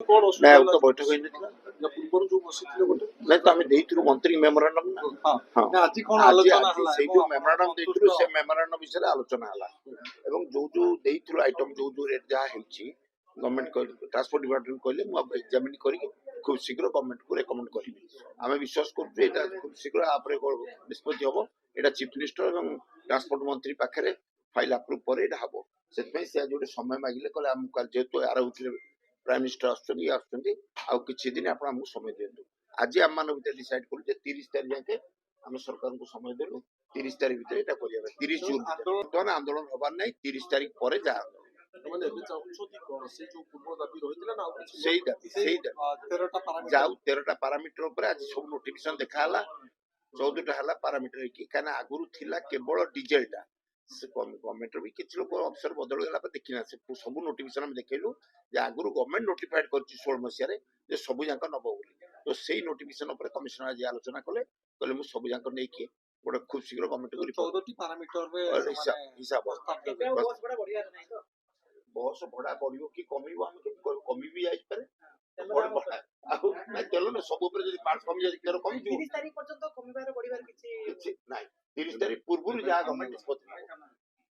कौन ना असुविधा तो बैठक होई नथिला या पूर्व जो बसिथिले गोटे नहीं तो आम देइथिलु मंत्री मेमोरांडम ना हां हाँ ना आज कोन आज आलोचना आज हला से जो मेमोरांडम देइथिलु से मेमोरांडम विषय आलोचना हला एवं जो देइथिलु आइटम जो रेट जा हेछि गवर्नमेंट को ट्रांसपोर्ट डिपार्टमेंट कहले मु एग्जामिन करी खूब शीघ्र गवर्नमेंट को रेकमेंड करिबी आमे विश्वास करछु एटा खूब शीघ्र आपरे निष्पत्ति हबो एटा चीफ मिनिस्टर एवं ट्रांसपोर्ट मंत्री पाखरे फाइल अप्रूव पर एटा हबो सेतमै से जोटे समय मागिले कहले हम काल जेतो आर उठले प्राइम मिनिस्टर आछुंती आउ किछि दिन आपण हमहु समय देंतु आज आम मान भीतर डिसाइड करू जे 30 तारिख जाके हम सरकार को समय देलु 30 तारिख भीतर एटा करिया 30 जून तो आंदोलन हबार नै 30 तारिख परे जा মানে এবে চাউছতি কোন সে যে পূর্ব দাবি রহিতলা না सेई दाबी 13টা প্যারামিটার जाऊ 13टा पैरामीटर ऊपर आज सब नोटिफिकेशन देखा हला 14टा हला पैरामीटर की काना आगुरु थिला केवल डीजलटा से गवर्नमेंट भी किछ लोग अफसर बदल गला पर देखिना से सब नोटिफिकेशन हम देखैलु जे आगुरु गवर्नमेंट नोटिफाइड करछि 16 मसिया रे जे सब जांक नबो बोली तो सेही नोटिफिकेशन ऊपर कमिशनर आज आलोचना कले कहले मु सब जांक नै के गोटे खूब शीघ्र गवर्नमेंट को रिपोर्ट 14टी पैरामीटर रे हिसाब बस भड़ा बढ़ियो कि कमिबो हम कमी भी आइ पारे तेल ना सब पार्ट कमी जाए तेल कमी 30 तारिख पर्यंत कमिबार बढ़िबार किछि ना 30 तारिख पूर्व जहाँ गवर्नमेंट निष्पत्ति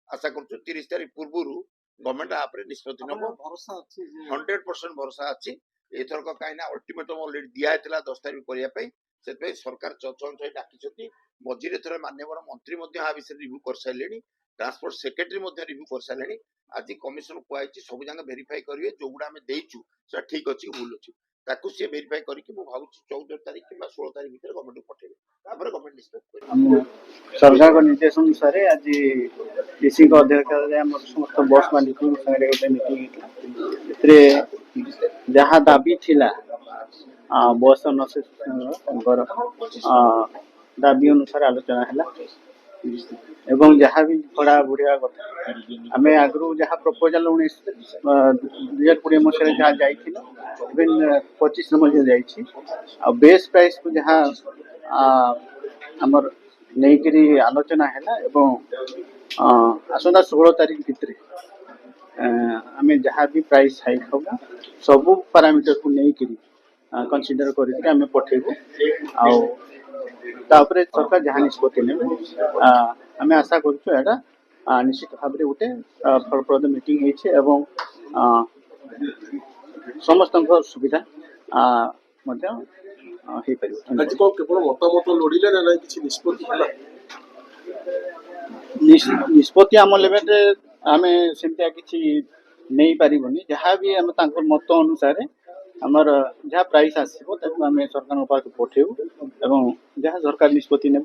आशा कर 30 तारिख पूर्व गवर्नमेंट आपरे निष्पत्ति नबो भरोसा अछि 100% भरोसा अछि एथरक काइना अल्टीमेटम ऑलरेडी दिया हेतला 10 तारिख करिया पई सेतै सरकार चौचन से डाकी छथि मझिरे थरे माननीय मंत्री मध्ये आ विषय रिव्यू कर साइलेनी ट्रांसपोर्ट सेक्रेटरी मध्ये रिव्यू कर साइलेनी आज कमिशन कुआई सब जगह वेरीफाई करिवे जो गुडा हमें देइछु से ठीक अछि भूल अछि ताकू से वेरीफाई करी कि मु भाबुछि 14 तारिख किबा 16 तारिख भीतर गवर्नमेंट को पठेबे तापर गवर्नमेंट निष्पत्ति करिवे सरकार को निर्देश अनुसार आज डीसी को अध्यक्षता रे हम समस्त बस मालिक संगे गोटे मीटिंग एतरे जहाँ दाबी थिला बस नसेर दाबी अनुसार आलोचना हला एवं जहाँ भी भड़ा बुढ़िया कथा आम आगु जहाँ प्रपोजाल 2020 मसीह जहाँ जाइए 25 मसीह बेस प्राइस को जहाँ आमर नहीं आलोचना है एवं आसंता 16 तारीख भितर आम जहाँ भी प्राइस हाइक हम सबू पैरामीटर को लेकिन कंसीडर करके आम पठेबू आउे सरकार जहाँ निष्पत्ति ने आम आशा करा निश्चित भाव में गोटे फलप्रद मीटिंग एवं समस्त सुविधा आज को केवल मतामत लोडिले ना किछि निष्पत्ति हला निष्पत्ति आम लेवल आम सेमतिया किछि नहीं पारिबनी जहाँ भी आम तांकर मत अनुसार आमर जहाँ प्राइस आसो आम सरकार पाक पठेबू एवं जहाँ सरकार निष्पत्ति ने